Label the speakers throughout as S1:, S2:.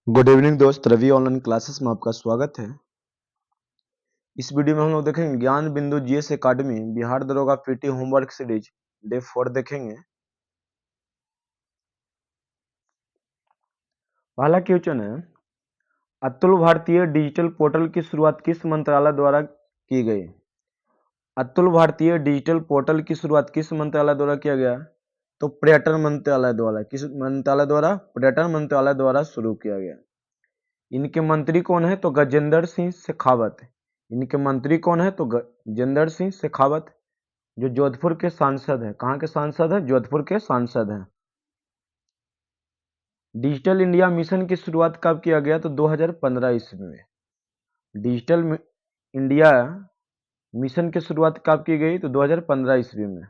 S1: Good evening दोस्त, Ravi online classes में आपका स्वागत है। इस वीडियो में हम लोग देखेंगे ज्ञान बिंदु जीएस एकेडमी बिहार दरोगा पीटी होमवर्क सीरीज डे 4 देखेंगे। पहला क्वेश्चन है, अतुल भारतीय डिजिटल पोर्टल की शुरुआत किस मंत्रालय द्वारा की गई? अतुल भारतीय डिजिटल पोर्टल की शुरुआत किस मंत्रालय द्वारा किया गया? तो पर्यटन मंत्रालय द्वारा। किस मंत्रालय द्वारा? पर्यटन मंत्रालय द्वारा शुरू किया गया। इनके मंत्री कौन है? तो गजेंद्र सिंह शेखावत। इनके मंत्री कौन है? तो गजेंद्र सिंह शेखावत, जो जोधपुर के सांसद हैं। कहाँ के सांसद हैं? जोधपुर के सांसद हैं। डिजिटल इंडिया मिशन की शुरुआत कब किया गया? तो 2015 ईस्वी में। डिजिटल इंडिया मिशन की शुरुआत कब की गई? तो 2015 ईस्वी में।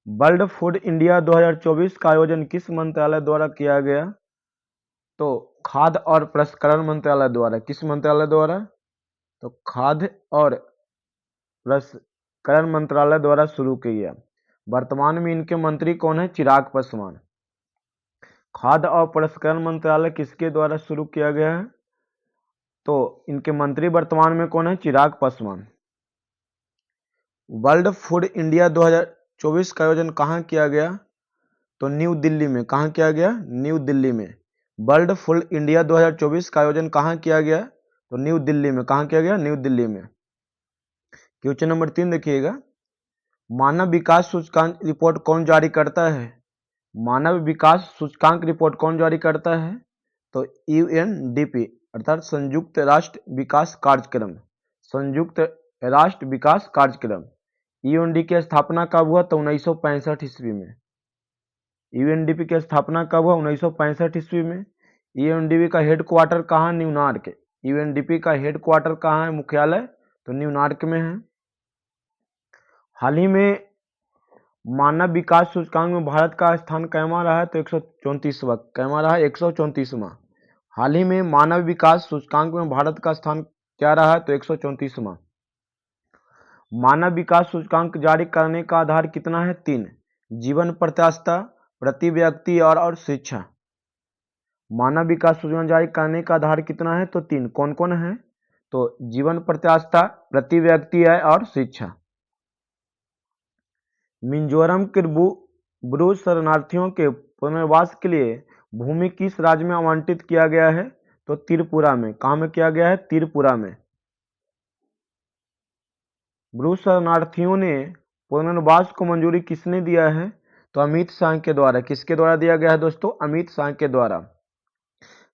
S1: वर्ल्ड फूड इंडिया 2024 का आयोजन किस मंत्रालय द्वारा किया गया? तो खाद्य और प्रसंस्करण मंत्रालय द्वारा। किस मंत्रालय द्वारा? तो खाद्य और प्रसंस्करण मंत्रालय द्वारा शुरू किया। वर्तमान में इनके मंत्री कौन है? चिराग पासवान। खाद्य और प्रसंस्करण मंत्रालय किसके द्वारा शुरू किया गया है? तो इनके मंत्री वर्तमान में कौन है? Chirag Paswan. World food India 2024 का आयोजन कहाँ किया गया? तो न्यू दिल्ली में। कहाँ किया गया? न्यू दिल्ली में। वर्ल्ड फूड इंडिया 2024 का आयोजन कहाँ किया गया? तो न्यू दिल्ली में। कहाँ किया गया? न्यू दिल्ली में। क्वेश्चन नंबर 3 देखिएगा, मानव विकास सूचकांक रिपोर्ट कौन जारी करता है? मानव विकास सूचकांक रिपोर्ट कौन जारी करता है? तो यूएनडीपी अर्थात संयुक्त राष्ट्र विकास कार्यक्रम। संयुक्त राष्ट्र विकास कार्यक्रम। यूएनडी की स्थापना कब हुआ? तो 1965 ईस्वी में। यूएनडीपी की स्थापना कब हुआ? 1965 ईस्वी में। यूएनडीपी का हेडक्वार्टर कहाँ? न्यूयॉर्क। यूएनडीपी का हेडक्वार्टर कहाँ है? मुख्यालय तो न्यूयॉर्क में है। हाल ही में मानव विकास सूचकांक में भारत का स्थान कैमा रहा है? तो 134वां। कैमा रहा है? 134वां। हाल ही में मानव विकास सूचकांक में भारत का स्थान क्या रहा है? तो 134वां। मानव विकास सूचकांक जारी करने का आधार कितना है? 3। जीवन प्रत्याशा, प्रति व्यक्ति और शिक्षा। मानव विकास सूचकांक जारी करने का आधार कितना है? तो 3। कौन कौन है? तो जीवन प्रत्याशा, प्रति व्यक्ति और शिक्षा। मिजोरम के ब्रू शरणार्थियों के पुनर्वास के लिए भूमि किस राज्य में आवंटित किया गया है? तो त्रिपुरा में। कहाँ में किया गया है? त्रिपुरा में। ब्रू शरणार्थियों ने पुनर्वास को मंजूरी किसने दिया है? तो अमित शाह के द्वारा। किसके द्वारा दिया गया है दोस्तों? अमित शाह के द्वारा।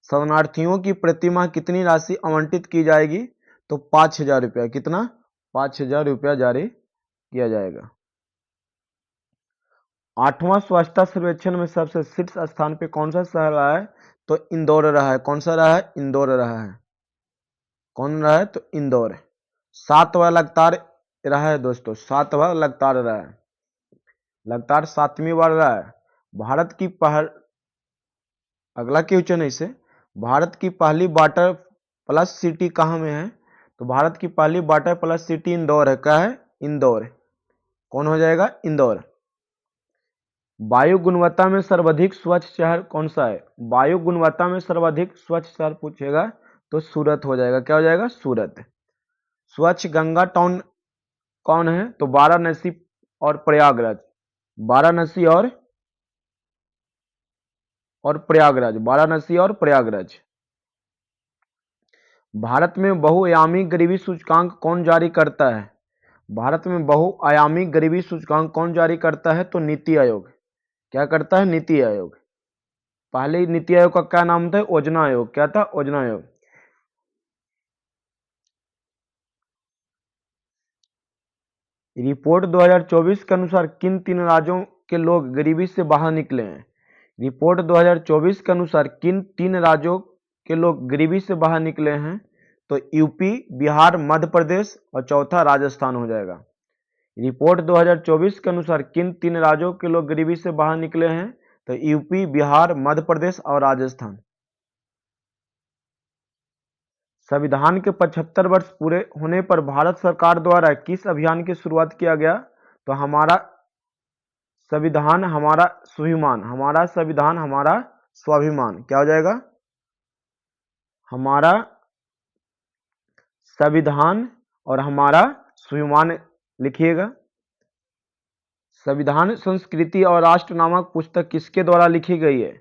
S1: शरणार्थियों की प्रतिमाह कितनी राशि आवंटित की जाएगी? तो 5,000 रुपया। कितना? 5,000 रुपया जारी किया जाएगा। 8वां स्वच्छता सर्वेक्षण में सबसे शीर्ष स्थान पे कौन सा शहर रहा है? तो इंदौर रहा है। कौन सा रहा है? इंदौर रहा है। कौन रहा है? तो इंदौर। 7वां लगातार रहा है दोस्तों। 7वां लगातार रहा है। लगातार 7वीं बार रहा है। भारत की अगला क्वेश्चन है इसे, भारत की पहली वाटर प्लस सिटी कहाँ में है? तो भारत की पहली वाटर प्लस सिटी इंदौर है। क्या है? इंदौर। कौन हो जाएगा? इंदौर। वायु गुणवत्ता में सर्वाधिक स्वच्छ शहर कौन सा है? वायु गुणवत्ता में सर्वाधिक स्वच्छ शहर पूछेगा तो सूरत हो जाएगा। क्या हो जाएगा? सूरत। स्वच्छ गंगा टाउन कौन है? तो वाराणसी और प्रयागराज। वाराणसी और प्रयागराज। वाराणसी और प्रयागराज। भारत में बहुआयामी गरीबी सूचकांक कौन जारी करता है? भारत में बहुआयामी गरीबी सूचकांक कौन जारी करता है? तो नीति आयोग। क्या करता है? नीति आयोग। पहले नीति आयोग का क्या नाम था? योजना आयोग। क्या था? योजना आयोग। रिपोर्ट 2024 के अनुसार किन 3 राज्यों के लोग गरीबी से बाहर निकले हैं? रिपोर्ट 2024 के अनुसार किन 3 राज्यों के लोग गरीबी से बाहर निकले हैं? तो यूपी, बिहार, मध्य प्रदेश और चौथा राजस्थान हो जाएगा। रिपोर्ट 2024 के अनुसार किन 3 राज्यों के लोग गरीबी से बाहर निकले हैं? तो यूपी, बिहार, मध्य प्रदेश और राजस्थान। संविधान के 75 वर्ष पूरे होने पर भारत सरकार द्वारा किस अभियान की शुरुआत किया गया? तो हमारा संविधान हमारा स्वाभिमान। हमारा संविधान हमारा स्वाभिमान, क्या हो जाएगा? हमारा संविधान और हमारा स्वाभिमान लिखिएगा। संविधान, संस्कृति और राष्ट्र नामक पुस्तक किसके द्वारा लिखी गई है?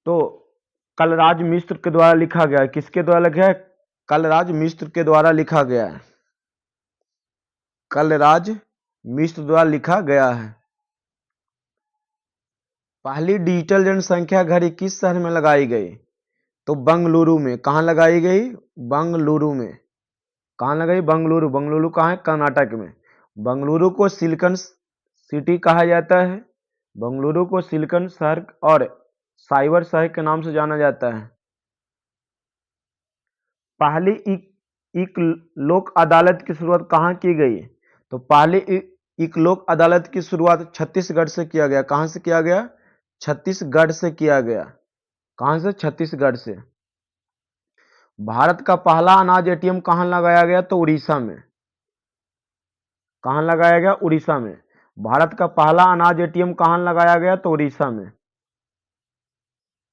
S1: तो कलराज मिश्र के द्वारा लिखा गया है। किसके द्वारा लिखा है? कलराज मिश्र के द्वारा लिखा गया है। कलराज मिश्र द्वारा लिखा गया है। पहली डिजिटल जनसंख्या घड़ी किस शहर में लगाई गई? तो बंगलुरु में। कहाँ लगाई गई? बंगलुरु में। कहाँ लगाई? बंगलुरु। बंगलुरु कहाँ है? कर्नाटक में। बंगलुरु को सिलिकॉन सिटी कहा जाता है। बंगलुरु को सिलिकॉन शहर और साइबर शहर के नाम से जाना जाता है। पहली एक लोक अदालत की शुरुआत कहाँ की गई? तो पहली एक लोक अदालत की शुरुआत छत्तीसगढ़ से किया गया। कहाँ से किया गया? छत्तीसगढ़ से किया गया। कहाँ से? छत्तीसगढ़ से। भारत का पहला अनाज एटीएम कहाँ लगाया गया? तो उड़ीसा में। कहाँ लगाया गया? उड़ीसा में। भारत का पहला अनाज एटीएम कहाँ लगाया गया? तो उड़ीसा में।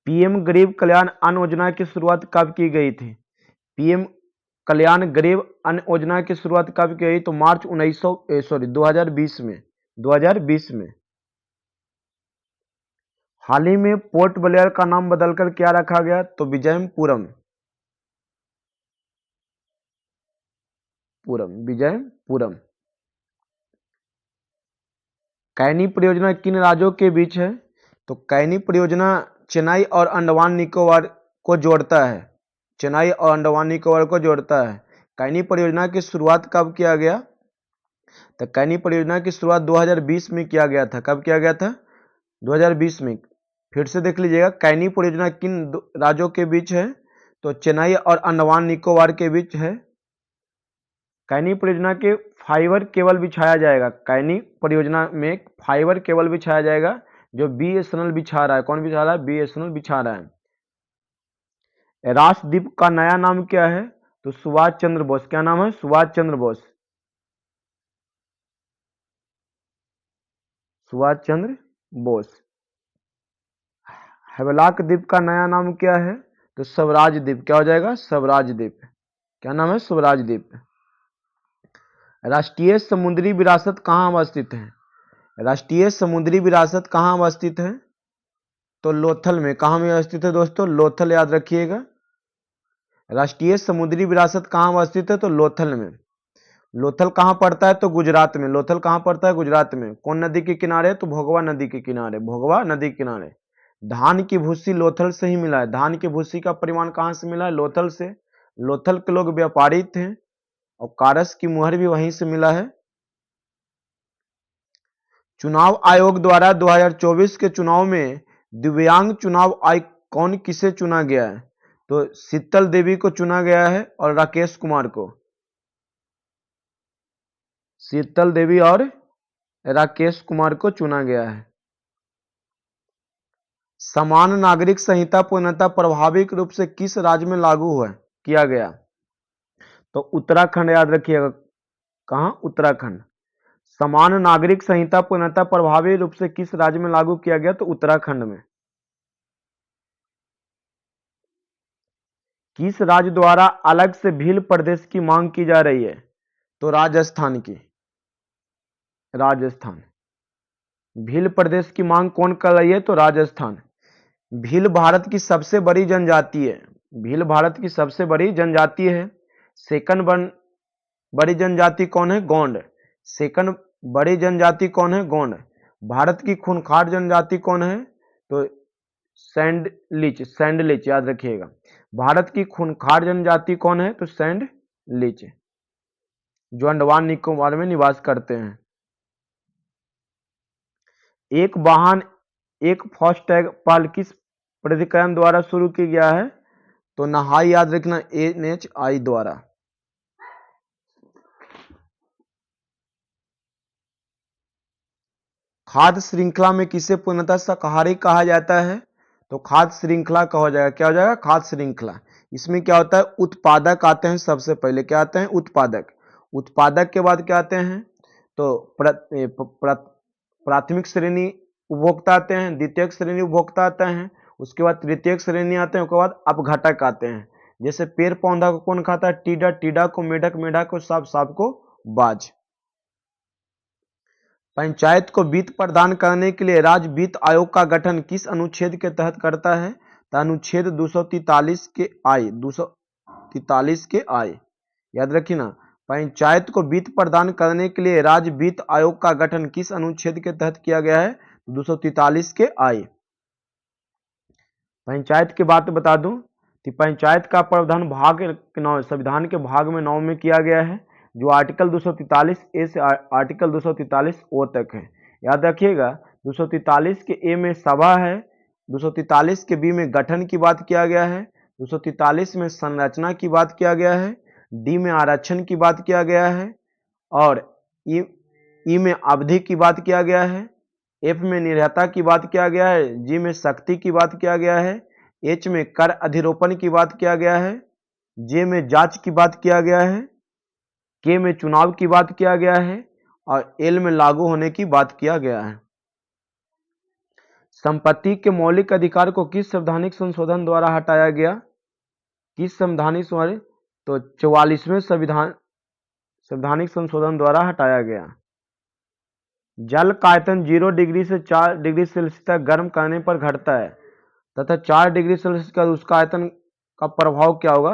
S1: पीएम गरीब कल्याण अन्न योजना की शुरुआत कब की गई थी? पीएम कल्याण गरीब अन्न योजना की शुरुआत कब की गई? तो मार्च 2020 में। 2020 में। हाल ही में पोर्ट ब्लेयर का नाम बदलकर क्या रखा गया? तो विजयपुरम। विजयपुरम। कैनी परियोजना किन राज्यों के बीच है? तो कैनी परियोजना चेन्नई और अंडमान निकोबार को जोड़ता है। चेन्नई और अंडमान निकोबार को जोड़ता है। कैनी परियोजना की शुरुआत कब किया गया? तो कैनी परियोजना की शुरुआत 2020 में किया गया था। कब किया गया था? 2020 में। फिर से देख लीजिएगा, कैनी परियोजना किन राज्यों के बीच है? तो चेन्नई और अंडमान निकोबार के बीच है। कैनी परियोजना के फाइबर केबल बिछाया जाएगा। कैनी परियोजना में फाइबर केबल बिछाया जाएगा, जो बीएसएनएल बिछा रहा है। कौन बिछा रहा है? बीएसएनएल बिछा रहा है। राष्ट्रदीप का नया नाम क्या है? तो सुभाष चंद्र बोस। क्या नाम है? सुभाष चंद्र बोस। सुभाष चंद्र बोस। हैवलॉक द्वीप का नया नाम क्या है? तो स्वराज द्वीप। क्या हो जाएगा? स्वराज द्वीप। क्या नाम है? स्वराज द्वीप। राष्ट्रीय समुद्री विरासत कहाँ अवस्थित है? राष्ट्रीय समुद्री विरासत कहाँ अवस्थित है? तो लोथल में। कहाँ में अवस्थित है दोस्तों? लोथल, याद रखिएगा। राष्ट्रीय समुद्री विरासत कहाँ अवस्थित है? तो लोथल में। लोथल कहाँ पड़ता है? तो गुजरात में। लोथल कहाँ पड़ता है? गुजरात में। कौन नदी के किनारे? तो भोगवा नदी के किनारे। भोगवा नदी के किनारे। धान की भूसी लोथल से ही मिला है। धान की भूसी का परिमाण कहाँ से मिला है? लोथल से। लोथल के लोग व्यापारी थे और कारस की मुहर भी वहीं से मिला है। चुनाव आयोग द्वारा 2024 के चुनाव में दिव्यांग चुनाव आयुक्त कौन किसे चुना गया है? तो शीतल देवी को चुना गया है और राकेश कुमार को। शीतल देवी और राकेश कुमार को चुना गया है। समान नागरिक संहिता पूर्णतः प्रभावी रूप से किस राज्य में लागू हुआ किया गया? तो उत्तराखंड, याद रखिएगा। कहां? उत्तराखंड। समान नागरिक संहिता पूर्णतः प्रभावी रूप से किस राज्य में लागू किया गया? तो उत्तराखंड में। किस राज्य द्वारा अलग से भील प्रदेश की मांग की जा रही है? तो राजस्थान की। राजस्थान। भील प्रदेश की मांग कौन कर रही है? तो राजस्थान। भील भारत की सबसे बड़ी जनजाति है। भील भारत की सबसे बड़ी जनजाति है। सेकंड बड़ी जनजाति कौन है? गोंड। सेकंड बड़ी जनजाति कौन है? गोंड। भारत की खूंखार जनजाति कौन है? तो सैंडलिच। सैंडलिच, याद रखिएगा। भारत की खूंखार जनजाति कौन है? तो सैंडलिच, जो अंडमान निकोबार में निवास करते हैं। एक वाहन एक फास्टैग पहल किस प्राधिकरण द्वारा शुरू किया गया है? तो नहाई, याद रखना, NHI द्वारा। खाद्य श्रृंखला में किसे पूर्णतः शाकाहारी कहा जाता है? तो खाद्य श्रृंखला कहा जाएगा। क्या हो जाएगा? खाद्य श्रृंखला। इसमें क्या होता है? उत्पादक आते हैं सबसे पहले। क्या आते हैं? उत्पादक। उत्पादक के बाद क्या आते हैं? तो प्राथमिक श्रेणी, उपभोक्ता आते हैं, द्वितीयक श्रेणी उपभोक्ता आते हैं, उसके बाद तृतीयक श्रेणी आते हैं, उसके बाद अपघटक आते हैं। जैसे पेड़ पौधा को कौन खाता है? टीडा, टीडा को मेढक, मेढक को सांप, सांप को बाज। पंचायत को वित्त प्रदान करने के लिए राज्य वित्त आयोग का गठन किस अनुच्छेद के तहत करता है? तो अनुच्छेद 243 के आय, 243 के आय, याद रखिए ना। पंचायत को वित्त प्रदान करने के लिए राज्य वित्त आयोग का गठन किस अनुच्छेद के तहत किया गया है? 243 के आय। पंचायत की बात बता दूं कि पंचायत का प्रावधान भाग 9 संविधान के भाग में 9 में किया गया है, जो आर्टिकल 243 ए से आर्टिकल 243 ओ तक है। याद रखिएगा, 243 के ए में सभा है, 243 के बी में गठन की बात किया गया है, 243 में संरचना की बात किया गया है, डी में आरक्षण की बात किया गया है, और ई में अवधि की बात किया गया है, एफ में निर्भरता की बात किया गया है, जी में शक्ति की बात किया गया है, एच में कर अधिरोपण की बात किया गया है, जे में जांच की बात किया गया है, के में चुनाव की बात किया गया है, और एल में लागू होने की बात किया गया है। संपत्ति के मौलिक अधिकार को किस संवैधानिक संशोधन द्वारा हटाया गया? किस संवैधानिक सॉरी तो 44वें संवैधानिक संशोधन द्वारा हटाया गया। जल का आयतन 0 डिग्री से 4 डिग्री सेल्सियस तक गर्म करने पर घटता है तथा 4 डिग्री सेल्सियस का उसका आयतन का प्रभाव क्या होगा?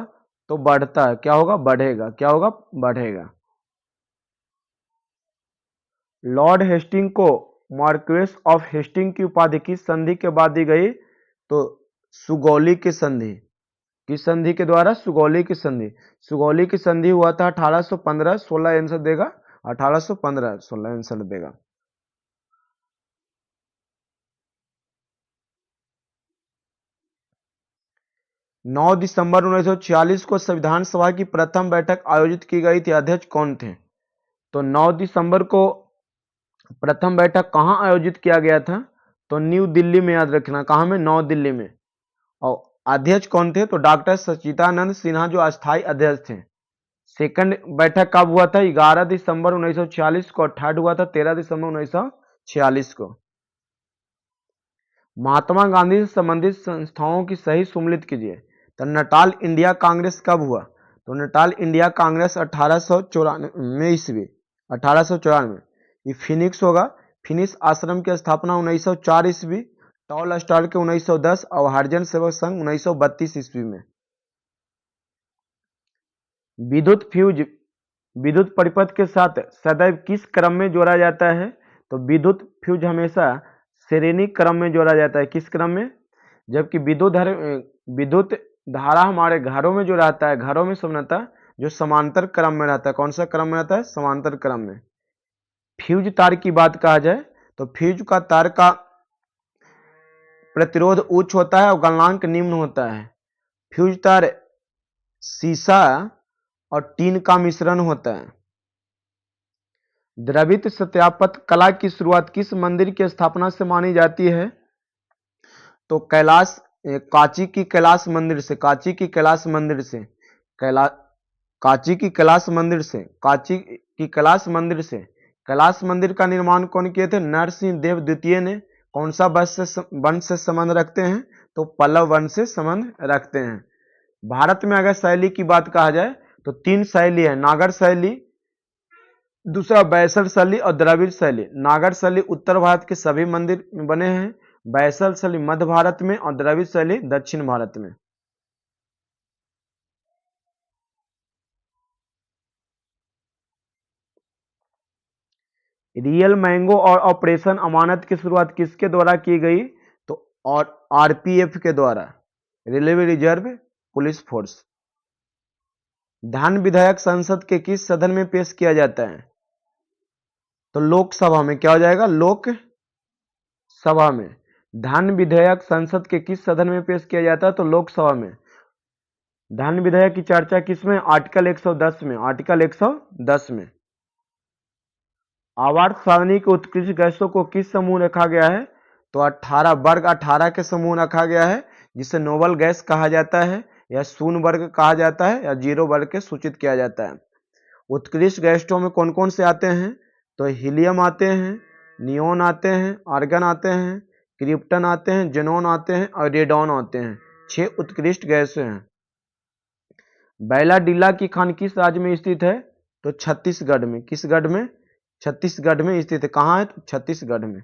S1: तो बढ़ता है। क्या होगा? बढ़ेगा। क्या होगा? बढ़ेगा। लॉर्ड हेस्टिंग को मार्क्वेस ऑफ हेस्टिंग की उपाधि किस संधि के बाद दी गई? तो सुगौली की संधि। किस संधि के द्वारा? सुगौली की संधि। सुगौली की संधि हुआ था 1815। 16 आंसर देगा 1815। 16 आंसर देगा। नौ दिसंबर 1946 को संविधान सभा की प्रथम बैठक आयोजित की गई थी। अध्यक्ष कौन थे? तो 9 दिसंबर को प्रथम बैठक कहाँ आयोजित किया गया था? तो न्यू दिल्ली में। याद रखना, कहाँ में? नौ दिल्ली में। और अध्यक्ष कौन थे? तो डॉक्टर सच्चिदानंद सिन्हा जो अस्थायी अध्यक्ष थे। सेकंड बैठक कब हुआ था? 11 दिसंबर 1946 को। थर्ड हुआ था 13 दिसंबर 1946 को। महात्मा गांधी से संबंधित संस्थाओं की सही सुमेलित कीजिए। तो नटाल इंडिया कांग्रेस कब हुआ? तो नटाल इंडिया कांग्रेस 1894 ईस्वी। 1894। ये फिनिक्स होगा। फिनिक्स आश्रम की स्थापना 1904 ईस्वी, टॉल स्टार के 1910 और हरिजन सेवक संघ 1932 ईस्वी में। विद्युत फ्यूज विद्युत परिपथ के साथ सदैव किस क्रम में जोड़ा जाता है? तो विद्युत फ्यूज हमेशा श्रेणी क्रम में जोड़ा जाता है। किस क्रम में? जबकि विद्युत धारा हमारे घरों में जो रहता है, घरों में समझता जो समांतर क्रम में रहता है। कौन सा क्रम में रहता है? समांतर क्रम में। फ्यूज तार की बात कहा जाए तो फ्यूज का तार का प्रतिरोध उच्च होता है और गलनांक निम्न होता है। फ्यूज तार सीसा और टीन का मिश्रण होता है। द्रवित सत्यापन कला की शुरुआत किस मंदिर की स्थापना से मानी जाती है? तो कांची की कैलाश मंदिर से। कांची की कैलाश मंदिर से। कांची की कैलाश मंदिर से। कांची की कैलाश मंदिर से। कैलाश मंदिर का निर्माण कौन किए थे? नरसिंह देव द्वितीय ने। कौन सा वंश से संबंध रखते हैं? तो पल्लव वंश से संबंध रखते हैं। भारत में अगर शैली की बात कहा जाए तो 3 शैली है। नागर शैली, दूसरा बैसल शैली और द्रविड़ शैली। नागर शैली उत्तर भारत के सभी मंदिर में बने हैं, बैसल शैली मध्य भारत में और द्रविड़ शैली दक्षिण भारत में। रियल मैंगो और ऑपरेशन अमानत की शुरुआत किसके द्वारा की गई? तो और आरपीएफ के द्वारा, रेलवे रिजर्व पुलिस फोर्स। धन विधेयक संसद के किस सदन में पेश किया जाता है? तो लोकसभा में। क्या हो जाएगा? लोक सभा में। धन विधेयक संसद के किस सदन में पेश किया जाता है? तो लोकसभा में। धन विधेयक की चर्चा किसमें? आर्टिकल 110 में। आर्टिकल 110 में। आवर्त सारणी के उत्कृष्ट गैसों को किस समूह रखा गया है? तो 18 वर्ग 18 के समूह रखा गया है, जिसे नोबल गैस कहा जाता है, या शून्य वर्ग कहा जाता है, या 0 वर्ग के सूचित किया जाता है। उत्कृष्ट गैसों में कौन कौन से आते हैं? तो हीलियम आते हैं, नियोन आते हैं, आर्गन आते हैं, क्रिप्टन आते हैं, जेनॉन आते हैं और रेडॉन आते हैं। 6 उत्कृष्ट गैसें हैं। बैलाडिला की खान किस राज्य में स्थित है? तो छत्तीसगढ़ में। किस गढ़ में? छत्तीसगढ़ में स्थित है। कहाँ है? तो छत्तीसगढ़ में।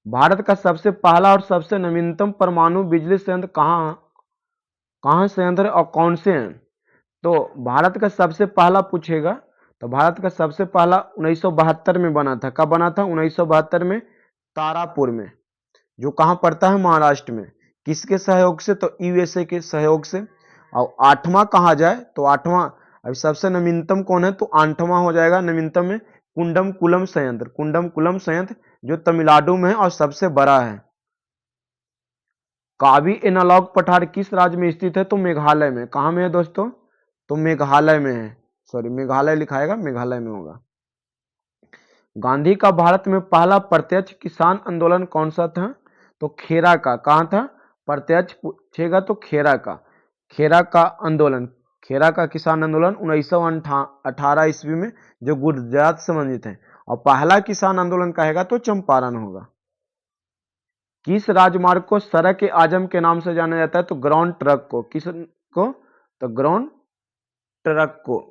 S1: भारत का सबसे पहला और सबसे नवीनतम परमाणु बिजली संयंत्र कहाँ संयंत्र है और कौन से हैं? तो भारत का सबसे पहला पूछेगा तो भारत का सबसे पहला 1972 में बना था। कब बना था? 1972 में, तारापुर में, जो कहाँ पड़ता है? महाराष्ट्र में। किसके सहयोग से? तो यूएसए के सहयोग से। और आठवां कहा जाए तो आठवां, अभी सबसे नवीनतम कौन है? तो आठवां हो जाएगा नवीनतम में कुंडमकुलम संयंत्र। कुंडमकुलम संयंत्र जो तमिलनाडु में है और सबसे बड़ा है। कावी एनालॉग पठार किस राज्य में स्थित है? तो मेघालय में। कहाँ में है दोस्तों? तो मेघालय में है। सॉरी, मेघालय लिखाएगा, मेघालय में होगा। गांधी का भारत में पहला प्रत्यक्ष किसान आंदोलन कौन सा था? तो खेरा का। कहाँ था? प्रत्यक्ष पूछेगा तो खेरा का। खेरा का आंदोलन, खेरा का किसान आंदोलन 1918 ईस्वी में, जो गुजरात से संबंधित है। और पहला किसान आंदोलन कहेगा तो चंपारण होगा। किस राजमार्ग को सड़क ए आजम के नाम से जाना जाता है? तो ग्राउंड ट्रक को। किस को? तो ग्राउंड ट्रक को।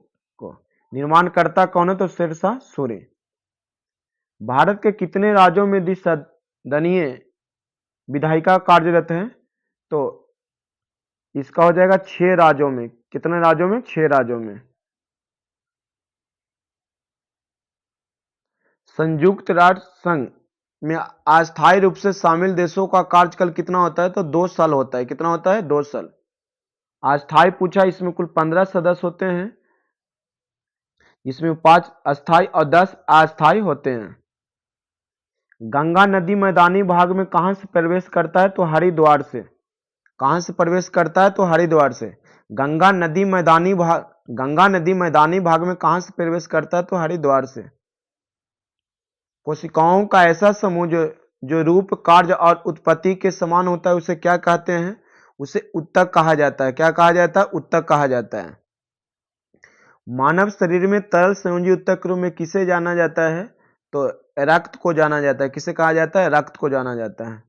S1: निर्माणकर्ता कौन है? तो शेरशाह सूरी। भारत के कितने राज्यों में द्विसदनीय विधायिका कार्यरत है? तो इसका हो जाएगा 6 राज्यों में। कितने राज्यों में? 6 राज्यों में। संयुक्त राष्ट्र संघ में अस्थायी रूप से शामिल देशों का कार्यकाल कितना होता है? तो 2 साल होता है। कितना होता है? 2 साल। अस्थायी पूछा, इसमें कुल 15 सदस्य होते हैं। इसमें 5 अस्थायी और 10 अस्थायी होते हैं। गंगा नदी मैदानी भाग में कहां से प्रवेश करता है? तो हरिद्वार से। कहां से प्रवेश करता है? तो हरिद्वार से। गंगा नदी मैदानी भाग में कहां से प्रवेश करता है? तो हरिद्वार से। कोशिकाओं का ऐसा समूह जो रूप, कार्य और उत्पत्ति के समान होता है, उसे क्या कहते हैं? उसे उत्तक कहा जाता है। क्या कहा जाता है? उत्तक कहा जाता है। मानव शरीर में तरल संयोजी उत्तक के रूप में किसे जाना जाता है? तो रक्त को जाना जाता है। किसे कहा जाता है? रक्त को जाना जाता है।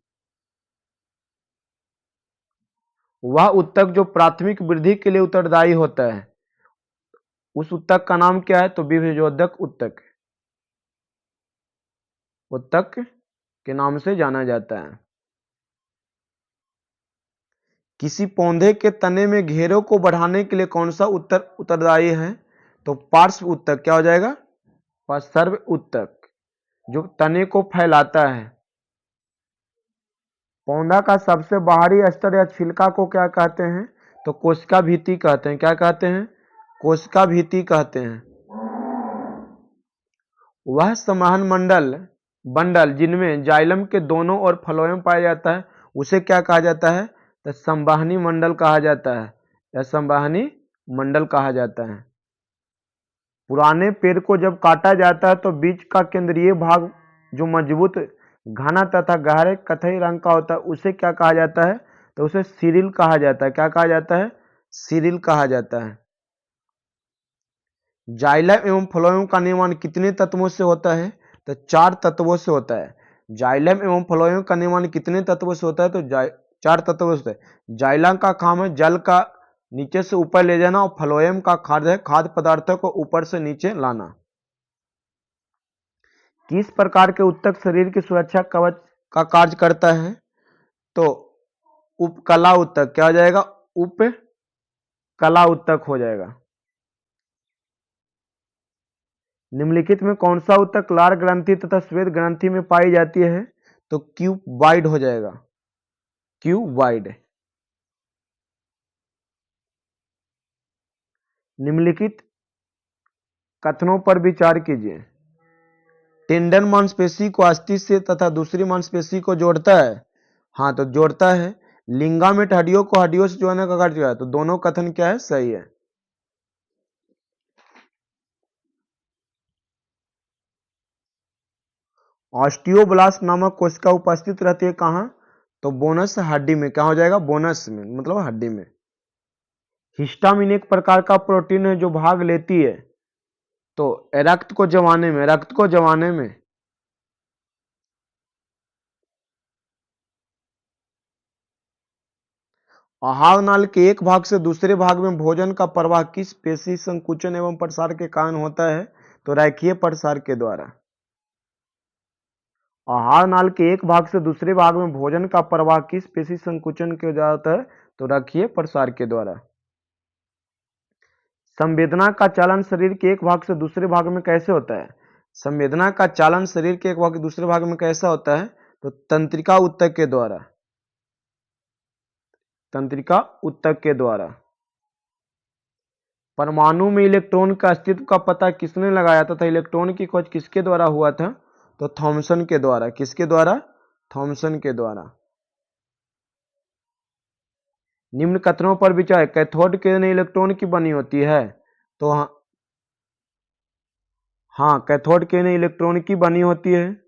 S1: वह उत्तक जो प्राथमिक वृद्धि के लिए उत्तरदायी होता है, उस उत्तक का नाम क्या है? तो विभेदोदक उत्तक। उत्तक के नाम से जाना जाता है। किसी पौधे के तने में घेरों को बढ़ाने के लिए कौन सा उत्तरदायी है? तो पार्श्व उत्तक। क्या हो जाएगा? पार्श्व उत्तक, जो तने को फैलाता है। पौधा का सबसे बाहरी स्तर या छिलका को क्या कहते हैं? तो कोशिका भित्ति कहते हैं। क्या कहते हैं? कोशिका भित्ति कहते हैं। वह संवहन बंडल जिनमें जाइलम के दोनों ओर फ्लोएम पाया जाता है, उसे क्या कहा जाता है? तो संवहनी मंडल कहा जाता है, या संवहनी मंडल कहा जाता है। पुराने पेड़ को जब काटा जाता है तो बीच का केंद्रीय भाग जो मजबूत, घना तथा गहरे कथई रंग का होता है, उसे क्या कहा जाता है? तो उसे सिरिल कहा जाता है। क्या कहा जाता है? सिरिल कहा जाता है। जाइलम एवं फ्लोएम का निर्माण कितने तत्वों से होता है? तो 4 तत्वों से होता है। जाइलम एवं फ्लोएम का निर्माण कितने तत्वों से होता है? तो 4 तत्वों से। जाइलम का काम है जल का नीचे से ऊपर ले जाना, और फ्लोएम का खाद्य पदार्थों को ऊपर से नीचे लाना। किस प्रकार के उत्तक शरीर की सुरक्षा कवच का कार्य करता है? तो उपकला उत्तक। क्या हो जाएगा? उपकला उत्तक हो जाएगा। निम्नलिखित में कौन सा उत्तक लार ग्रंथि तथा श्वेत ग्रंथि में पाई जाती है? तो क्यूबाइड हो जाएगा। क्यूबाइड। निम्नलिखित कथनों पर विचार कीजिए। टेंडन मांसपेशी को अस्थि से तथा दूसरी मांसपेशी को जोड़ता है। हाँ, तो जोड़ता है। लिंगामेट हड्डियों को हड्डियों से जोड़ने का कार्य है। तो दोनों कथन क्या है? सही है। ऑस्टियोब्लास्ट नामक कोशिका उपस्थित रहती है कहाँ? तो बोनस हड्डी में। क्या हो जाएगा? बोनस में, मतलब हड्डी में। हिस्टामिन एक प्रकार का प्रोटीन है जो भाग लेती है तो रक्त को जमाने में आहार नाल के एक भाग से दूसरे भाग में भोजन का प्रवाह किस पेशी संकुचन एवं प्रसार के कारण होता है? तो रेखीय प्रसार के द्वारा। आहार नाल के एक भाग से दूसरे भाग में भोजन का प्रवाह किस पेशी संकुचन के द्वारा होता है? तो रेखीय प्रसार के द्वारा। संवेदना का चालन शरीर के एक भाग से दूसरे भाग में कैसे होता है? संवेदना का चालन शरीर के एक भाग से दूसरे भाग में कैसा होता है? तो तंत्रिका ऊतक के द्वारा। तंत्रिका ऊतक के द्वारा। परमाणु में इलेक्ट्रॉन का अस्तित्व का पता किसने लगाया था? इलेक्ट्रॉन की खोज किसके द्वारा हुआ था? तो थॉमसन के द्वारा। किसके द्वारा? थॉमसन के द्वारा। निम्न कथनों पर विचार। कैथोड किरण इलेक्ट्रॉन की बनी होती है? तो हाँ, कैथोड किरण इलेक्ट्रॉन की बनी होती है।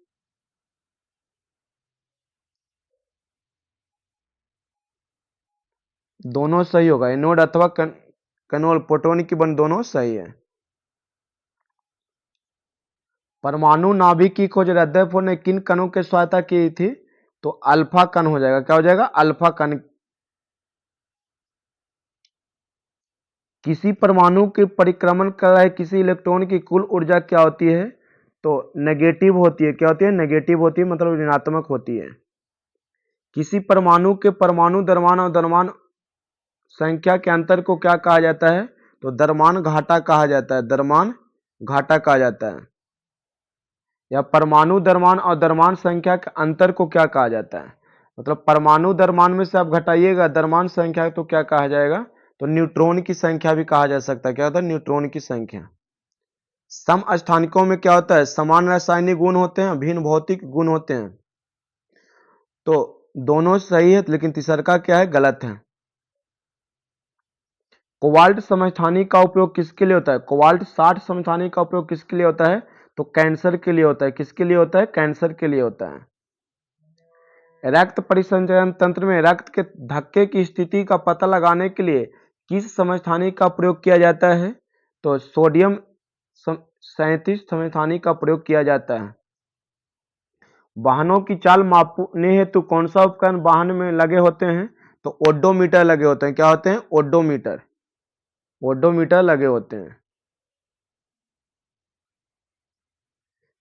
S1: दोनों सही होगा, एनोड अथवा कैनोड प्रोटॉन की बन दोनों सही है। परमाणु नाभिक की खोज रदरफोर्ड ने किन कणों की सहायता की थी? तो अल्फा कण हो जाएगा। क्या हो जाएगा? अल्फा कण। किसी परमाणु के परिक्रमण कर रहे किसी इलेक्ट्रॉन की कुल ऊर्जा क्या होती है? तो नेगेटिव होती है। क्या होती है? नेगेटिव होती है, मतलब ऋणात्मक होती है। किसी परमाणु के परमाणु द्रव्यमान और द्रव्यमान संख्या के अंतर को क्या कहा जाता है? तो द्रव्यमान घाटा कहा जाता है। द्रव्यमान घाटा कहा जाता है। या परमाणु द्रव्यमान और द्रव्यमान संख्या के अंतर को क्या कहा जाता है? मतलब परमाणु द्रव्यमान में से आप घटाइएगा द्रव्यमान संख्या तो क्या कहा जाएगा? तो न्यूट्रॉन की संख्या भी कहा जा सकता है। क्या होता है? न्यूट्रॉन की संख्या। समस्थानिकों में क्या होता है? समान रासायनिक गुण होते हैं, भिन्न भौतिक गुण होते हैं। तो दोनों सही है, लेकिन तीसरा क्या है? गलत है। कोबाल्ट समस्थानिक का उपयोग किसके लिए होता है? कोबाल्ट 60 समस्थानिक का उपयोग किसके लिए होता है? तो कैंसर के लिए होता है। किसके लिए होता है? कैंसर के लिए होता है। रक्त परिसंचरण तंत्र में रक्त के धक्के की स्थिति का पता लगाने के लिए किस समस्थानिक का प्रयोग किया जाता है? तो सोडियम 37 समस्थानिक का प्रयोग किया जाता है। वाहनों की चाल मापने हेतु कौन सा उपकरण वाहन में लगे होते हैं? तो ओडोमीटर लगे होते हैं। क्या होते हैं? ओडोमीटर। ओडोमीटर लगे होते हैं।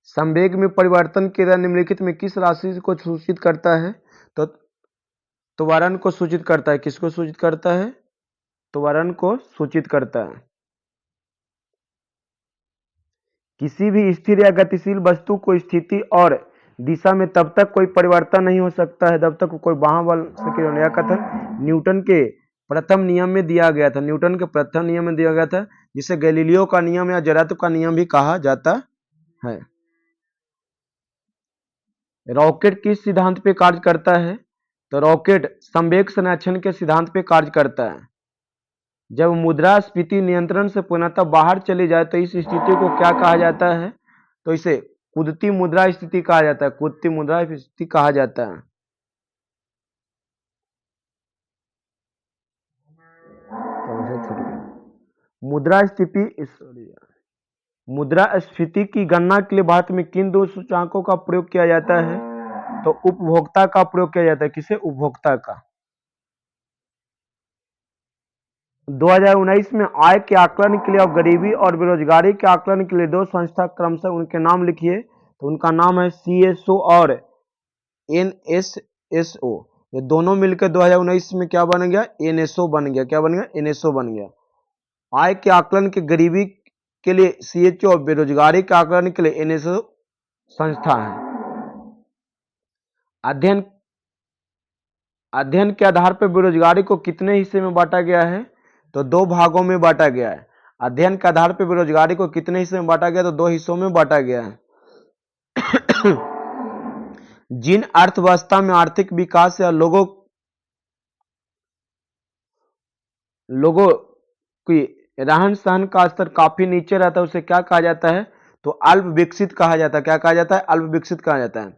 S1: संवेग में परिवर्तन के द्वारा निम्नलिखित में किस राशि को सूचित करता है? तो त्वरण को सूचित करता है। किसको सूचित करता है? त्वरण को सूचित करता है। किसी भी स्थिर या गतिशील वस्तु को स्थिति और दिशा में तब तक कोई परिवर्तन नहीं हो सकता है जब तक कोई बाह्य बल से यह कथन न्यूटन के प्रथम नियम में दिया गया था। न्यूटन के प्रथम नियम में दिया गया था, जिसे गैलीलियो का नियम या जड़त्व का नियम भी कहा जाता है। रॉकेट किस सिद्धांत पे कार्य करता है? तो रॉकेट संवेग संरक्षण के सिद्धांत पे कार्य करता है। जब मुद्रास्फीति नियंत्रण से पूर्णतः बाहर चली जाए तो इस स्थिति को क्या कहा जाता है? तो इसे कूदती मुद्रा स्थिति कहा जाता है। कूदती मुद्रा स्थिति कहा जाता है। मुद्रास्फीति की गणना के लिए भारत में किन दो सूचकांकों का प्रयोग किया जाता है? तो उपभोक्ता का प्रयोग किया जाता है। किसे? उपभोक्ता का। 2019 में आय के आकलन के लिए और गरीबी और बेरोजगारी के आकलन के लिए दो संस्था क्रमशः उनके नाम लिखिए। तो उनका नाम है CSO और NSSO। ये दोनों मिलकर 2019 में क्या बन गया? NSO बन गया। क्या बन गया? NSO बन गया। आय के आकलन के गरीबी के लिए CHO और बेरोजगारी के आकलन के लिए NSO संस्था है। अध्ययन के आधार पर बेरोजगारी को कितने हिस्से में बांटा गया है? तो दो भागों में बांटा गया है। अध्ययन के आधार पर बेरोजगारी को कितने हिस्से में बांटा गया? तो दो हिस्सों में बांटा गया है। जिन अर्थव्यवस्था में आर्थिक विकास या लोगों की रहन सहन का स्तर काफी नीचे रहता है, उसे क्या कहा जाता है? तो अल्प विकसित कहा जाता है। क्या कहा जाता है? अल्प विकसित कहा जाता है।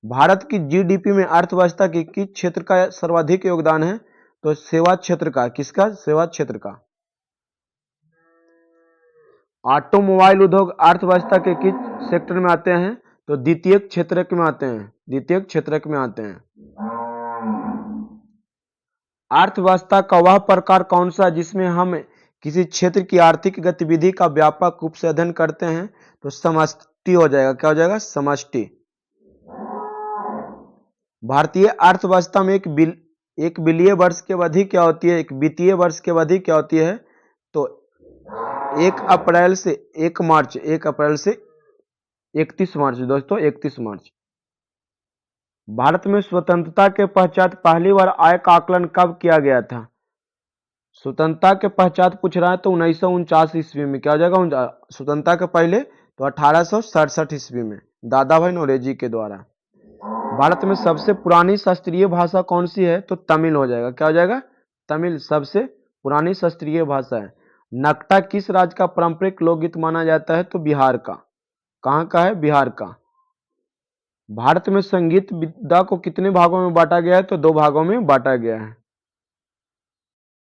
S1: भारत की GDP में अर्थव्यवस्था के किस क्षेत्र का सर्वाधिक योगदान है? तो सेवा क्षेत्र का। किसका? सेवा क्षेत्र का। ऑटोमोबाइल उद्योग अर्थव्यवस्था के किस सेक्टर में आते हैं? तो द्वितीयक क्षेत्र में आते हैं। द्वितीयक क्षेत्र में आते हैं। अर्थव्यवस्था का वह प्रकार कौन सा है जिसमें हम किसी क्षेत्र की आर्थिक गतिविधि का व्यापक रूप से अध्ययन करते हैं? तो समष्टि हो जाएगा। क्या हो जाएगा? समष्टि। भारतीय अर्थव्यवस्था में एक वित्तीय वर्ष की अवधि क्या होती है? एक वित्तीय वर्ष की अवधि क्या होती है? तो 1 अप्रैल से 1 मार्च, 1 अप्रैल से 31 मार्च दोस्तों, 31 मार्च। भारत में स्वतंत्रता के पश्चात पहली बार आय का आकलन कब किया गया था? स्वतंत्रता के पश्चात पूछ रहा है तो 1949 ईस्वी में। क्या हो जाएगा? स्वतंत्रता के पहले तो 1867 ईस्वी में दादा भाई नौरोजी के द्वारा। भारत में सबसे पुरानी शास्त्रीय भाषा कौन सी है? तो तमिल हो जाएगा। क्या हो जाएगा? तमिल सबसे पुरानी शास्त्रीय भाषा है। नकटा किस राज्य का पारंपरिक लोकगीत माना जाता है? तो बिहार का। कहाँ का है? बिहार का। भारत में संगीत विधा को कितने भागों में बांटा गया है? तो 2 भागों में बांटा गया है।